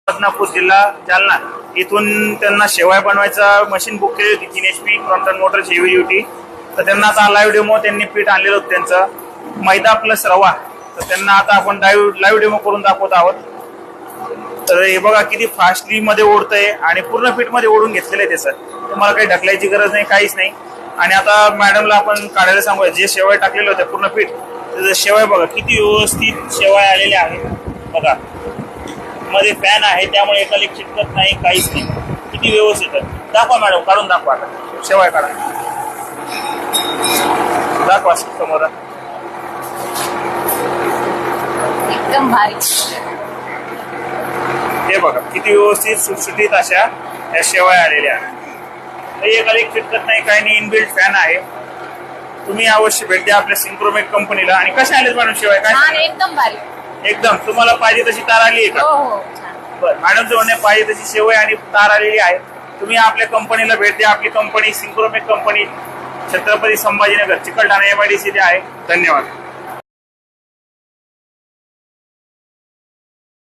बदनापूर जिल्हा जालना इथून त्यांना शेवया बनवायचा मशीन बुक केली होती 3 HP Crompton Motors heavy duty. तर त्यांना आता लाईव्ह डेमो त्यांनी पीठ आणलेलं होतं त्यांचं मैदा प्लस रवा. तर त्यांना आता आपण लाईव्ह डेमो करून दाखवत आहोत. तर हे बघा किती फास्टली मध्ये ओढतंय आणि पूर्ण पीठ मध्ये ओढून घेतलेलं आहे त्याचं. तुम्हाला काही ढकलायची गरज नाही, काहीच नाही. आणि आता मॅडमला आपण काढायला सांगूया जे शेवया टाकलेले होते पूर्ण पीठ त्याचं शेवया बघा किती व्यवस्थित शेवया आलेल्या आहेत. बघा मध्ये फॅन आहे त्यामुळे एकाला चिटकत नाही, काहीच नाही. किती व्यवस्थित दाखवा मॅडम, काढून दाखवा. आता शेवया काढा, दाखवा समोर. एकदम भारी. हे बघा किती व्यवस्थित सुटसुटीत अशा या शेवया आलेल्या आहेत. एकाला चिटकत नाही, काही नाही. इनबिल्ट फॅन आहे. तुम्ही अवश्य भेट द्या आपल्या सिंक्रोमेक कंपनीला. आणि कशा आलेत मॅडम शेवया? काय एकदम भारी. एकदम तुम्हाला पाहिजे तशी तार आली आहे का? हो. बरं मॅडम जोडणे पाहिजे तशी शेवय आणि तार आलेली आहे. तुम्ही आपल्या कंपनीला भेट द्या. आपली कंपनी सिंक्रोमेक कंपनी छत्रपती संभाजीनगर चिकलठाणा MIDC आहे. धन्यवाद.